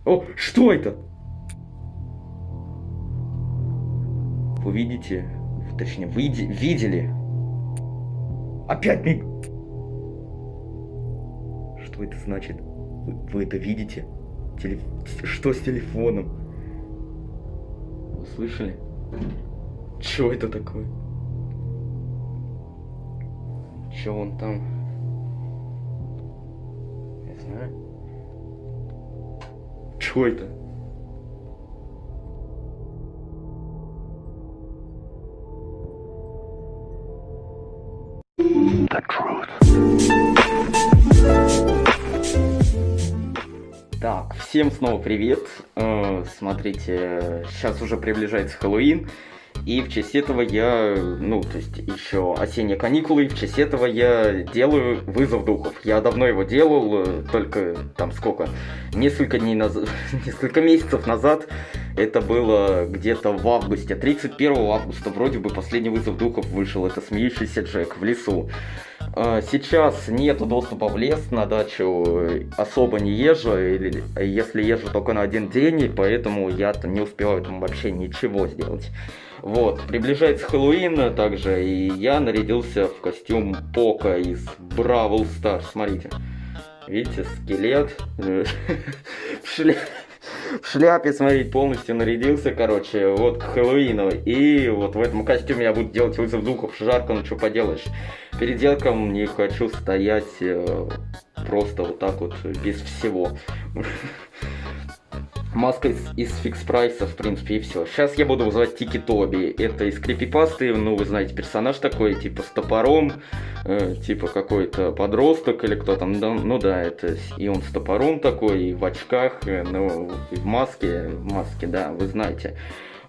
О, что это? Вы видите, точнее, вы видели? Опять миг. Что это значит? Вы это видите? Что с телефоном? Вы слышали? Что это такое? Что он там? Не знаю. Что это? The truth. Так, всем снова привет. Смотрите, сейчас уже приближается Хэллоуин. И в честь этого я, то есть еще осенние каникулы, и в честь этого я делаю вызов духов. Я давно его делал, только там сколько, несколько дней назад, несколько месяцев назад, это было где-то в августе, 31 августа вроде бы последний вызов духов вышел, это смеющийся Джек в лесу. Сейчас нету доступа в лес, на дачу особо не езжу, или если езжу только на один день, и поэтому я-то не успеваю там вообще ничего сделать. Вот, приближается Хэллоуин также, и я нарядился в костюм Пока из Бравл Старс. Смотрите, видите, скелет в шляпе, смотрите, полностью нарядился, короче, вот к Хэллоуину. И вот в этом костюме я буду делать вызов духов. Жарко, ну что поделаешь. Перед зеркалом не хочу стоять просто вот так вот, без всего. Маска из фикс прайса, в принципе, и все. Сейчас я буду вызывать Тики Тоби. Это из крипипасты, вы знаете, персонаж такой, типа с топором, типа какой-то подросток или кто там, да, это и он с топором такой, и в очках, в маске, да, вы знаете.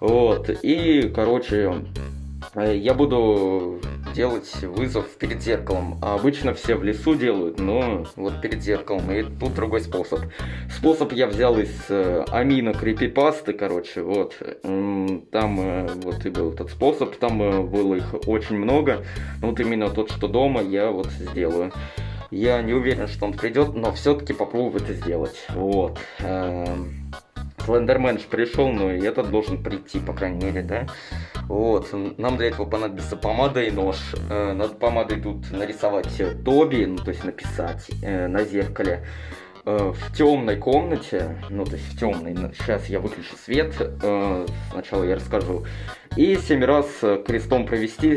Вот, и, короче, я буду делать вызов перед зеркалом. А обычно все в лесу делают, но вот перед зеркалом. И тут другой способ. Способ я взял из Амина крипипасты, короче, вот. Там вот и был этот способ, там было их очень много. Но вот именно тот, что дома, я вот сделаю. Я не уверен, что он придет, но все-таки попробую это сделать. Вот. Слендермен же пришел, но и этот должен прийти, по крайней мере, да? Вот, нам для этого понадобится помада и нож. Надо помадой тут нарисовать Тоби, то есть написать на зеркале. В темной комнате, то есть в темной, сейчас я выключу свет, сначала я расскажу. И 7 раз крестом провести,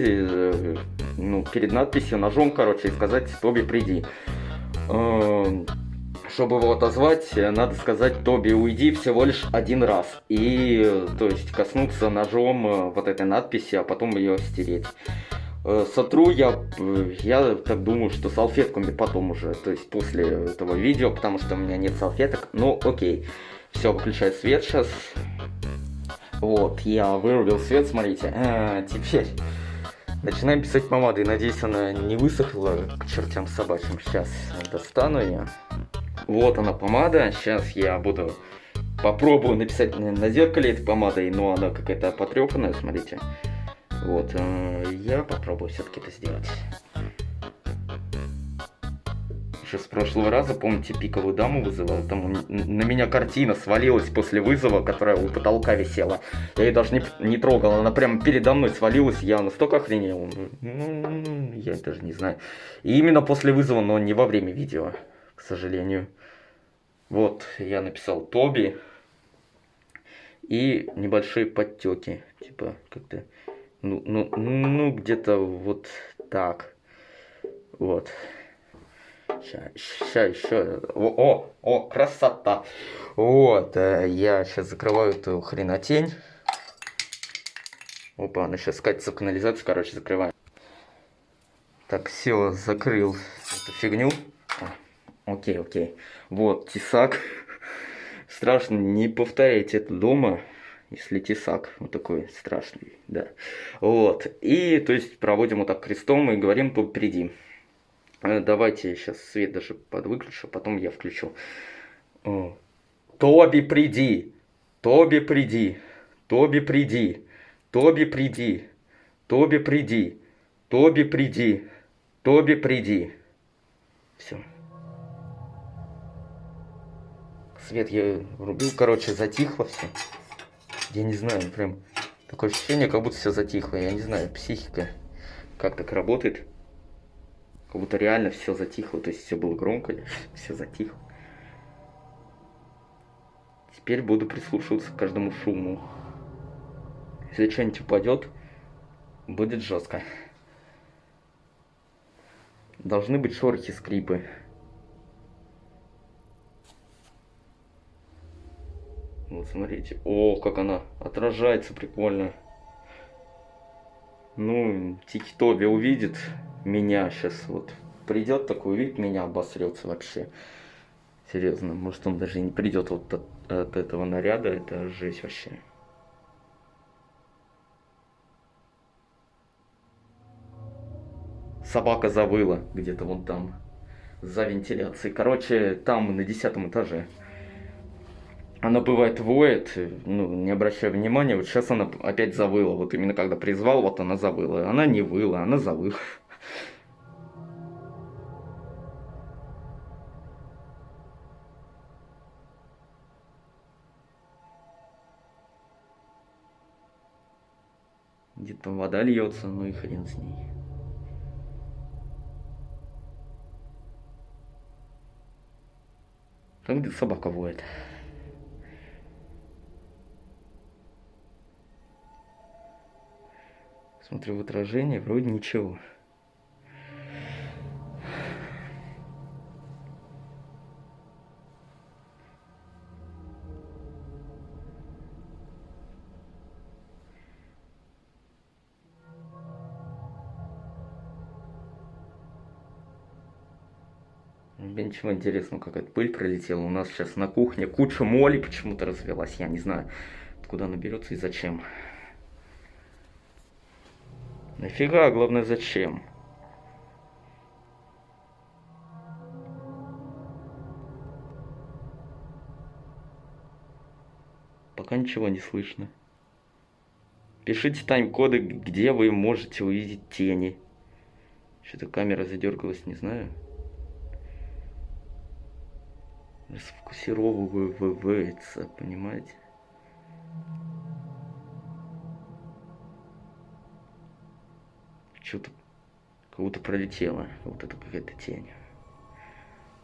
перед надписью, ножом, короче, и сказать «Тоби, приди». Чтобы его отозвать, надо сказать «Тоби, уйди» всего лишь один раз. И, то есть, коснуться ножом вот этой надписи, а потом ее стереть. Сотру я так думаю, что салфетками потом уже, то есть после этого видео, потому что у меня нет салфеток. Ну, окей. Все, выключаю свет сейчас. Вот, я вырубил свет, смотрите. Теперь начинаем писать помадой. Надеюсь, она не высохла к чертям собачьим. Сейчас достану ее. Вот она помада. Сейчас я попробую написать на зеркале этой помадой, но она какая-то потрепанная, смотрите. Вот, я попробую все-таки это сделать. Еще с прошлого раза, помните, пиковую даму вызывал? Там на меня картина свалилась после вызова, которая у потолка висела. Я ее даже не трогал, она прямо передо мной свалилась, я настолько охренел. Я даже не знаю. И именно после вызова, но не во время видео, к сожалению. Вот, я написал Тоби. И небольшие подтеки, типа, как-то... где-то вот так. Вот. Сейчас еще. О, красота. Вот, я сейчас закрываю эту хренотень. Опа, она сейчас скатится в канализацию, короче, закрываем. Так, все, закрыл эту фигню. Окей. Вот, тесак. Страшно, не повторяйте это дома. Если тесак, вот такой страшный, да. Вот, и, то есть, проводим вот так крестом и говорим «Тоби, приди». Давайте сейчас свет даже подвыключу, потом я включу. «Тоби, приди! Тоби, приди! Тоби, приди! Тоби, приди! Тоби, приди! Тоби, приди! Тоби, приди!» Все. Свет я врубил, короче, затихло все. Я не знаю, прям такое ощущение, как будто все затихло. Я не знаю, психика как так работает. Как будто реально все затихло, то есть все было громко, все затихло. Теперь буду прислушиваться к каждому шуму. Если что-нибудь упадет, будет жестко. Должны быть шорохи, скрипы. Вот смотрите. О, как она отражается прикольно. Ну, Тики-Тоби увидит меня сейчас. Вот придет такой, увидит меня, обосрется вообще. Серьезно, может он даже и не придет вот от этого наряда. Это жесть вообще. Собака завыла где-то вон там. За вентиляцией. Короче, там на 10 этаже. Она бывает воет, ну, не обращая внимания. Вот сейчас она опять завыла. Вот именно когда призвал, вот она завыла. Она не выла, она завыла. Где-то там вода льется, ну и хрен с ней. Там где собака воет. Смотрю в отражение, вроде ничего. Ничего интересного, какая-то пыль пролетела. У нас сейчас на кухне куча моли почему-то развелась. Я не знаю, откуда она берется и зачем. Нафига, а главное зачем? Пока ничего не слышно. Пишите тайм-коды, где вы можете увидеть тени. Что-то камера задергалась, не знаю. Сфокусировывается, понимаете? Что-то как будто пролетело. Вот это какая-то тень.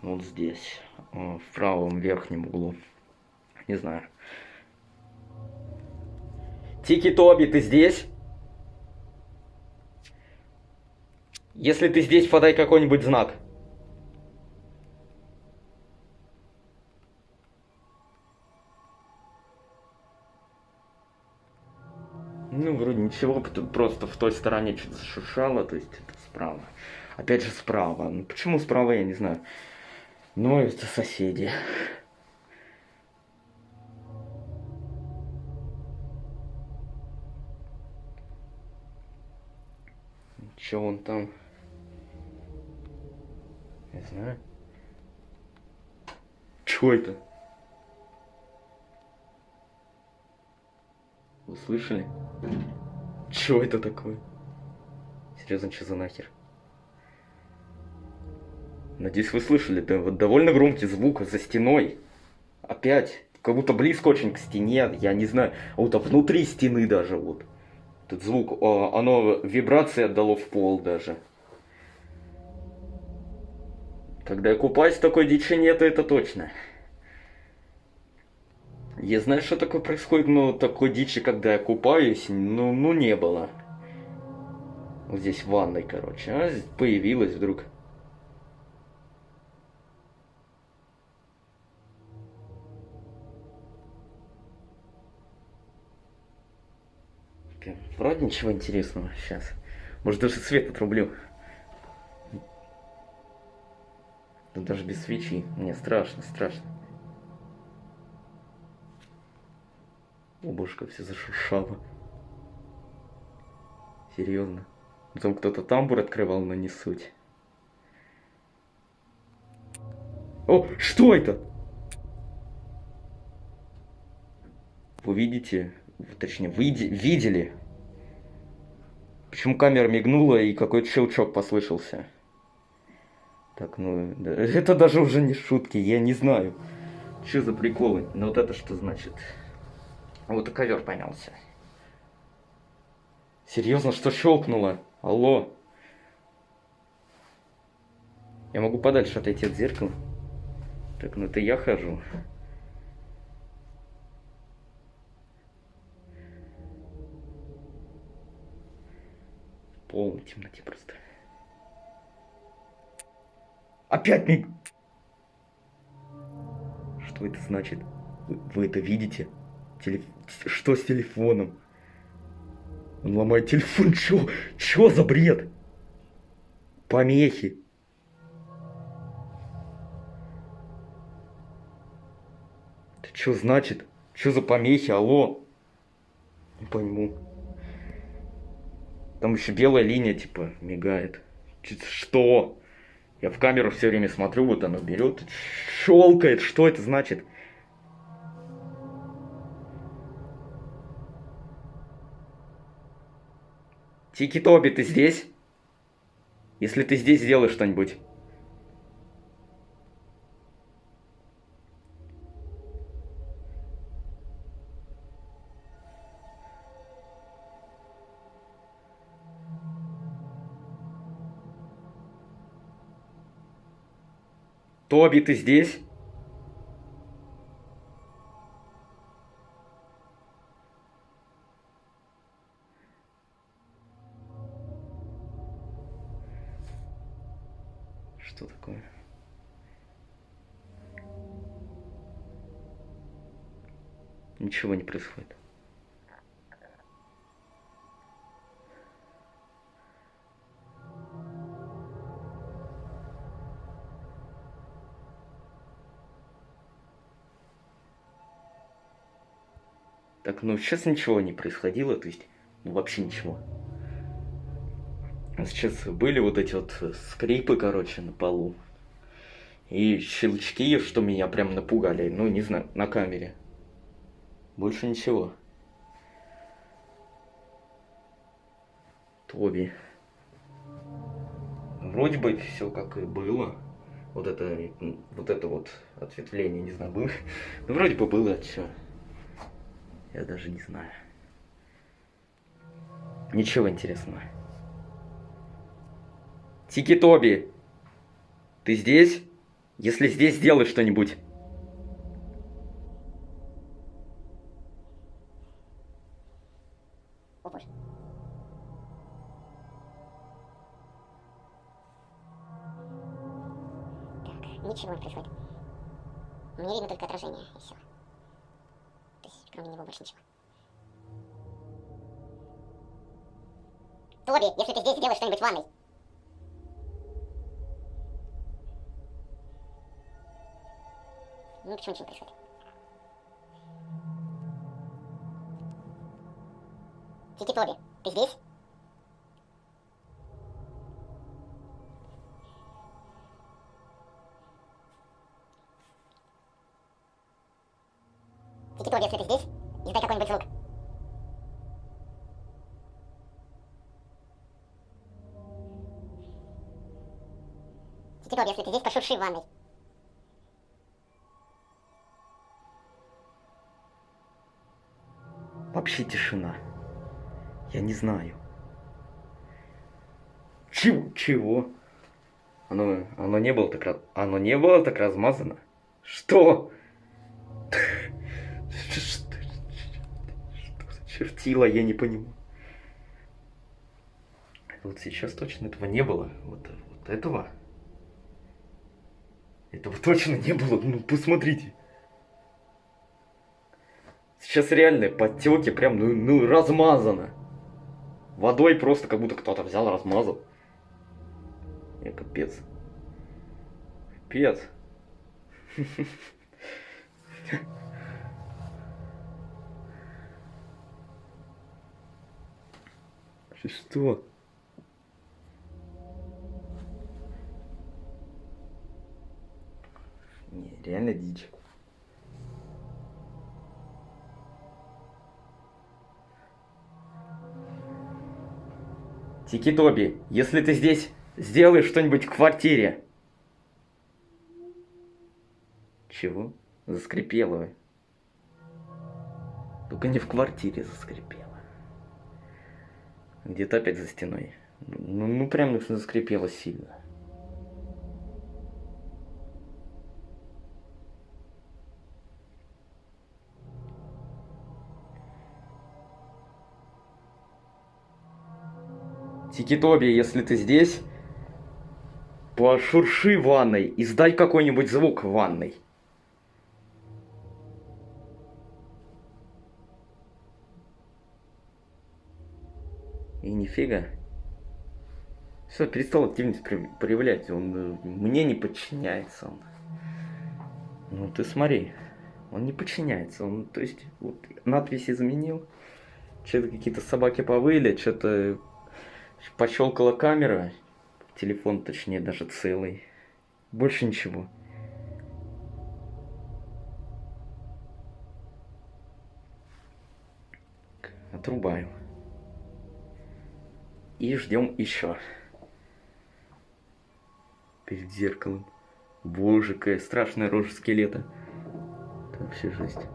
Вот здесь, в правом верхнем углу. Не знаю. Тики-Тоби, ты здесь? Если ты здесь, подай какой-нибудь знак. Ну, вроде ничего, просто в той стороне что-то зашуршало, то есть это справа. Опять же справа. Ну, почему справа, я не знаю. Но это соседи. Че он там? Не знаю. Че это? Вы слышали? Че это такое? Серьезно, что за нахер? Надеюсь, вы слышали, да, вот довольно громкий звук за стеной. Опять, как будто близко очень к стене, я не знаю, а вот внутри стены даже вот. Этот звук, оно вибрации отдало в пол даже. Когда я купаюсь, такой дичи нету, это точно. Я знаю, что такое происходит, но такой дичи, когда я купаюсь, ну не было. Вот здесь в ванной, короче, а появилась вдруг. Вроде ничего интересного сейчас. Может, даже свет отрублю. Да даже без свечи. Мне страшно, страшно. О, боже, как все зашуршало. Серьезно. Там кто-то тамбур открывал, но не суть. О, что это? Вы видите, точнее, вы видели? Почему камера мигнула и какой-то щелчок послышался? Так, ну, это даже уже не шутки, я не знаю. Что за приколы? Ну вот это что значит? Вот и ковер помялся. Серьезно, что щелкнуло? Алло. Я могу подальше отойти от зеркала. Так, ну это я хожу. В полной темноте просто. Опять миг! Что это значит? Вы это видите? Что с телефоном? Он ломает телефон. Чё за бред? Помехи. Это что значит? Что за помехи? Алло? Не пойму. Там еще белая линия типа мигает. Что? Я в камеру все время смотрю, вот оно берет, щелкает. Что это значит? Тики-Тоби, ты здесь? Если ты здесь, сделай что-нибудь. Тоби, ты здесь? Что такое? Ничего не происходит. Так, ну сейчас ничего не происходило, то есть, ну вообще ничего. А сейчас были вот эти вот скрипы, короче, на полу. И щелчки, что меня прям напугали, ну не знаю, на камере. Больше ничего. Тоби. Вроде бы все как и было. Вот это вот ответвление, не знаю, было. Ну, вроде бы было, что. Я даже не знаю. Ничего интересного. Тики-Тоби, ты здесь? Если здесь, сделай что-нибудь. О боже. Так, ничего не происходит. Мне видно только отражение, и все. То есть, кроме него больше ничего. Тоби, если ты здесь, сделай что-нибудь в ванной. Ну, почему ничего не происходит? Тики-Тоби, ты здесь? Тики-Тоби, если ты здесь, издай какой-нибудь звук. Тики-Тоби, если ты здесь, пошурши в ванной. Вообще тишина. Я не знаю. Чего? Оно не было оно не было так размазано. Что? Что за чертила, я не понимаю. Вот сейчас точно этого не было. Вот этого. Этого точно не было. Ну, посмотрите. Сейчас реальные подтеки прям, ну размазано. Водой просто как будто кто-то взял, размазал. Капец. Капец. Что? Не, реально дичь. Тики-Тоби, если ты здесь, сделай что-нибудь в квартире. Чего? Заскрипело. Только не в квартире заскрипело. Где-то опять за стеной. Ну прям заскрипело сильно. Тики-Тоби, если ты здесь, пошурши в ванной, издай какой-нибудь звук в ванной. И нифига. Все, перестал активность проявлять. Он мне не подчиняется. Ну ты смотри. Он не подчиняется. Он, то есть, вот, надпись изменил. Что-то какие-то собаки повыли, что-то пощелкала камера. Телефон, точнее, даже целый. Больше ничего. Отрубаю. И ждем еще. Перед зеркалом. Боже, какая страшная рожа скелета. Это вообще жесть.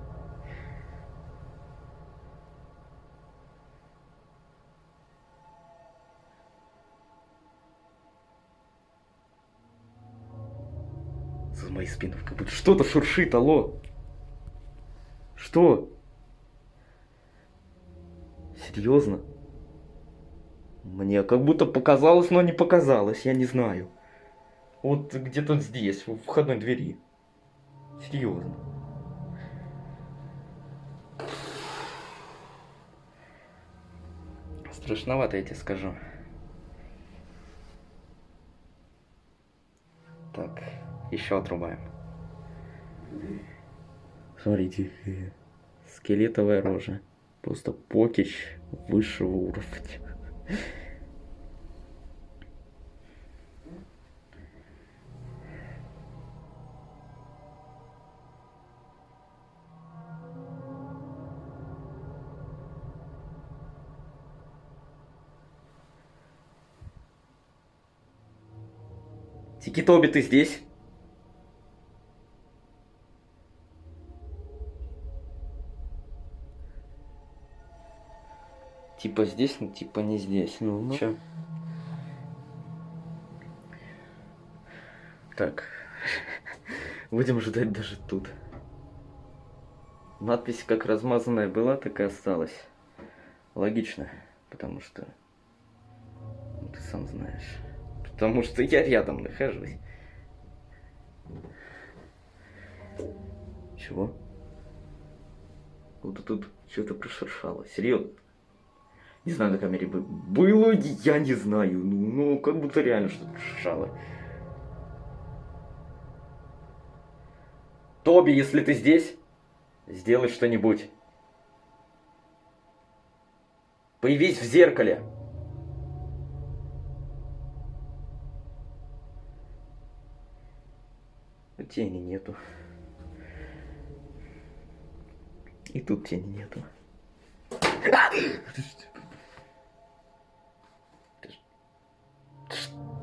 За моей спиной как будто что-то шуршит, алло. Что? Серьезно? Мне как будто показалось, но не показалось, я не знаю. Вот где-то здесь, в входной двери. Серьезно. Страшновато, я тебе скажу. Так, еще отрубаем. Смотрите, скелетовая рожа. Просто покич высшего уровня. Тики-Тоби, ты здесь? Типа здесь, ну типа не здесь. Ну. Чё? Так. Будем ждать даже тут. Надпись как размазанная была, так и осталась. Логично. Потому что... Ну, ты сам знаешь. Потому что я рядом нахожусь. Чего? Вот тут что-то прошуршало. Серьезно? Не знаю, на камере было, я не знаю. Ну, как будто реально что-то шуршало. Тоби, если ты здесь, сделай что-нибудь. Появись в зеркале. Тени нету. И тут тени нету.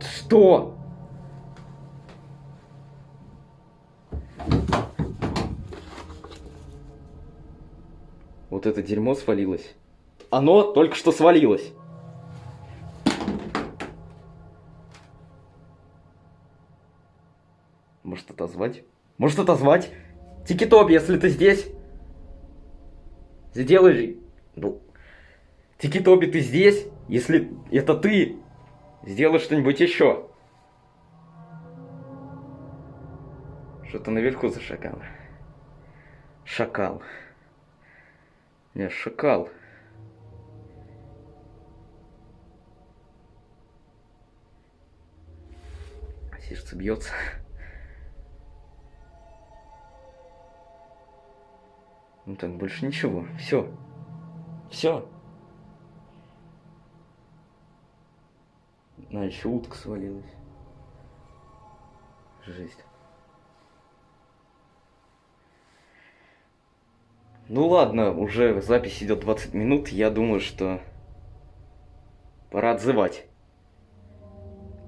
Что? Вот это дерьмо свалилось. Оно только что свалилось. Может отозвать? Может отозвать? Тики-Тоби, если ты здесь, сделай... Ну... Тики-Тоби, ты здесь? Если это ты, сделай что-нибудь еще. Что-то наверху зашагало. Шакал. Не, шакал. Сердце бьется. Ну так, больше ничего. Все. Все. А, еще утка свалилась. Жесть. Ну ладно, уже запись идет 20 минут. Я думаю, что пора отзывать.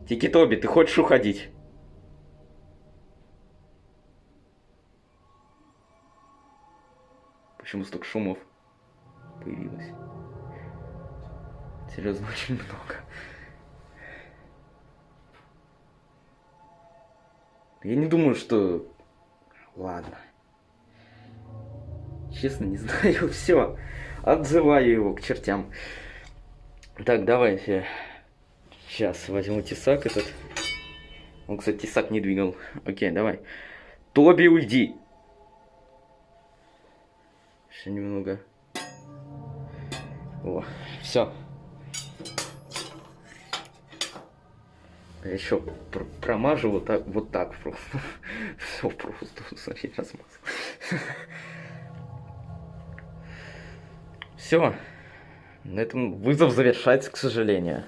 Тики-Тоби, ты хочешь уходить? Почему столько шумов появилось? Серьезно, очень много. Я не думаю, что... Ладно. Честно, не знаю. Все. Отзываю его к чертям. Так, давайте. Сейчас возьму тесак этот. Он, кстати, тесак не двигал. Окей, давай. Тоби, уйди. Еще немного. О, все. Я еще промажу вот так просто. Все просто, смотри, размазал. Все. На этом вызов завершается, к сожалению.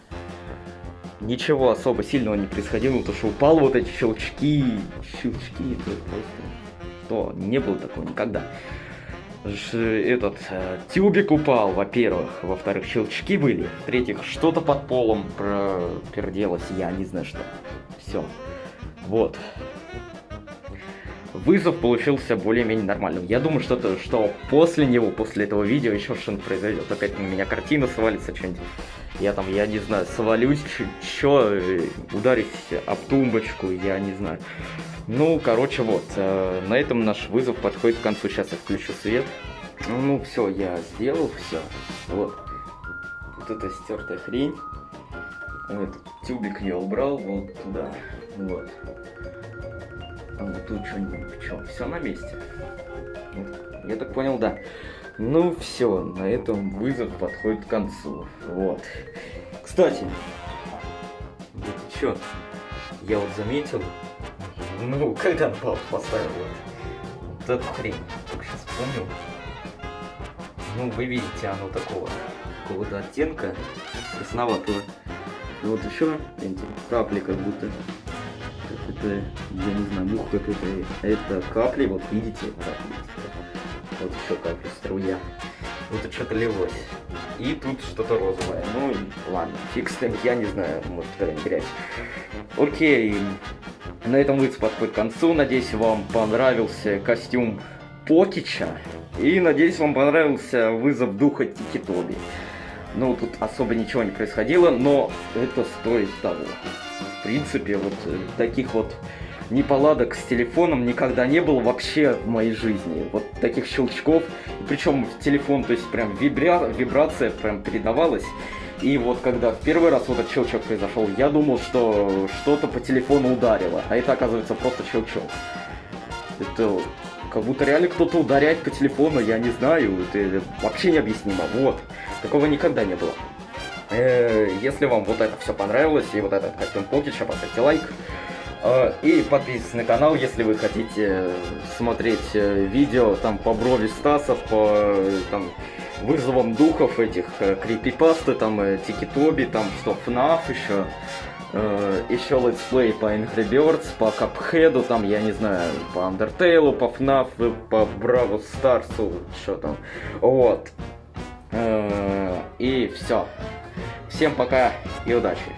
Ничего особо сильного не происходило, потому что упал вот эти щелчки, это просто... Что? Не было такого никогда. Этот тюбик упал, во-первых. Во-вторых, щелчки были. В-третьих, что-то под полом перделось, я не знаю что. Все. Вот. Вызов получился более-менее нормальным. Я думаю, что после него, после этого видео еще что-нибудь произойдет. Опять у меня картина свалится, что-нибудь. Я не знаю, свалюсь, ударюсь об тумбочку, я не знаю. Ну, короче, вот, на этом наш вызов подходит к концу. Сейчас я включу свет. Ну, все, я сделал все. Вот. Вот эта стертая хрень. Этот тюбик я убрал вот туда. Вот. А вот тут что-нибудь, все на месте. Вот. Я так понял, да. Ну, все, на этом вызов подходит к концу. Вот. Кстати, это что? Я вот заметил. Ну, когда на паузу поставил вот эту хрень, только сейчас вспомнил. Ну, вы видите, оно какого-то оттенка красноватого. И вот еще эти капли как будто. Это, я не знаю, мух какой-то. Это капли, вот видите, капли. Вот еще капли, струя. Вот это что-то лилось. И тут что-то розовое. Ну, и ладно, фиг с ним, я не знаю, может, какая-нибудь грязь. Окей. На этом выпуск подходит к концу. Надеюсь, вам понравился костюм Покича. И надеюсь, вам понравился вызов духа Тики Тоби. Ну, тут особо ничего не происходило, но это стоит того. В принципе, вот таких вот неполадок с телефоном никогда не было вообще в моей жизни. Вот таких щелчков. Причем в телефон, то есть прям вибрация прям передавалась. И вот когда в первый раз вот этот щелчок произошел, я думал, что что-то по телефону ударило. А это, оказывается, просто щелчок. Это как будто реально кто-то ударяет по телефону, я не знаю. Это вообще необъяснимо. Вот. Такого никогда не было. Если вам вот это все понравилось, и вот этот костюм Покича, поставьте лайк. И подписывайтесь на канал, если вы хотите смотреть видео там по брови Стаса, по там вызовам духов этих крипипасты, там Тики Тоби, там что, FNAF еще летсплей по Angry Birds, по Cuphead, там, я не знаю, по Undertale, по FNAF, по Бравл Старсу, что там, вот. И все. Всем пока и удачи.